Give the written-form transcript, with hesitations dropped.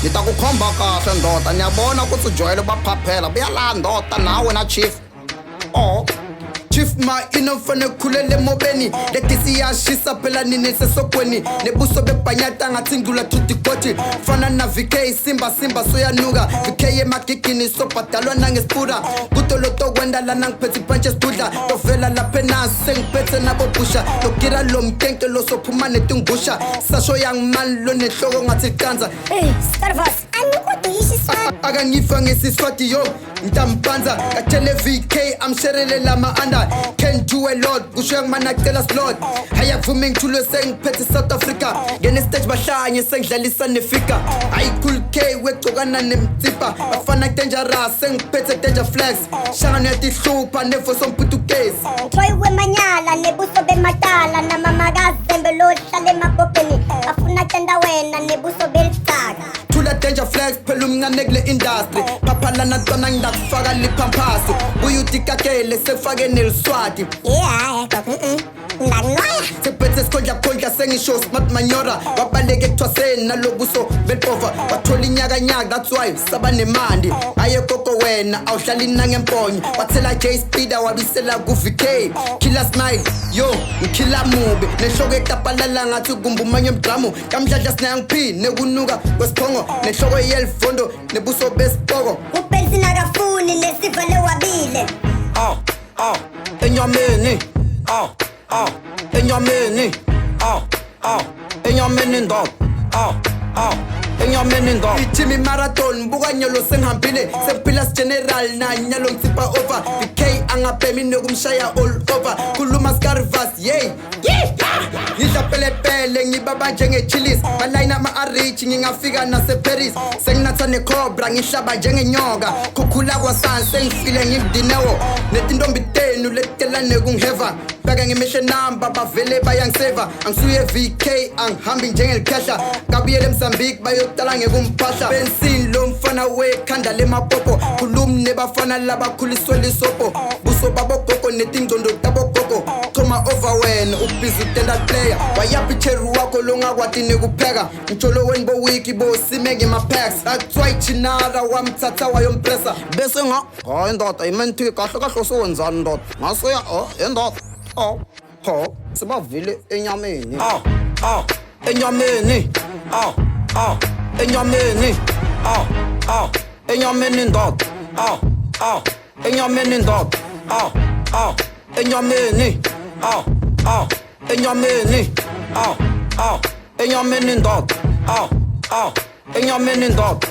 Nitakukhomba kahle ndoda ngiyabona ukuthi ujwayele baphaphela buyala ndoda nawe na chief. Oh Chief ma inofane khulele mobeni leti siyashisa phela nini sesokweni nebuso bebhanyata ngathi ngidlula thuti goti fana na VK simba soyanuka VK emagigini sobhadalwa nangesipura kutoloto kwenda lana ngiphethe punches budla tovela lapha enasi sengiphethe nabo busha lokira lo mkenke lo sophuma netingusha sasho young man lo nehloko ngathi qanza. Hey Scarvas anikudishi swa akangifa ngesiswati yo ntampanza katele VK amsherele lama anda can do a lot kusho yangimanacela slot hayavumi ngithulwe sengiphethe South Africa ngene stage bahlanye sengidlalisa nefika ayi cool K wegcokana nemtsipa bafana dangerous sengiphethe danger flags shangana yatihlupha nevo somputukezi Troy wemanyala nebuso bematala na mamakazi zembelo hlale emagobheni bafuna tenda wena nebuso belitsaka thula danger flags phela umncane kule industry phaphalana ntwana ngidakufaka liphampasi uyutikakele sekufake neliswati ndanwaya sephethe sikhondla sengisho smart manyora wabaleke ekuthwaseni nalobuso belipova wathola inyakanyaka that's why saba nemandi aye koko wena awuhlali nangemponyo wathela J Speeder wabisela ku-VK killer smile yo ngikilla mubi nehloko ekutapalala ngathi kumbumanye emdramo kamdladla sinayangiphi nekunuka kwesiphongo nehloko yelifondo nebuso besipoko ubenzina kafuni nesivale wabile Enyameni Enyameni Enyameni ndoda Enyameni ndoda ijimi marathon buka nyolo sengihambile sephila general na nyalo ngitsipha over VK angabhemi nokumshaya all over khuluma Scarvas yey ngidla pelepele ngibaba njengechilies balayina ama-arich ngingafika nase-Paris senginatha necobra ngihlaba njengenyoka khukhula kwasansi sengifile ngimdinewo netintombi tenu letitela nekungiheva bheka ngimishe namba bavele bayangiseva angisuye VK angihambi njengelikhehla kabuyele eMozambique bayotala ngekumphahla bensini lo mfana wekhanda lemapopo khulumi nebafana labakhuliswe lisopo buso babogogo netingcondo tabogogo thoma over wena ubhizi tenda player wayaphi cherry wakho longakwati nekupheka ngitsholo weni bowiki bosime ngema-packs that's why chinara wamthatha wayompressa bese hayi ndoda imenthi kahle kahle sowenzani ndoda ngasuya endoda sibavile enyameni enyameni enyameni enyameni ndoda enyameni ndoda enyameni enyameni enyameni ndoda enyameni ndoda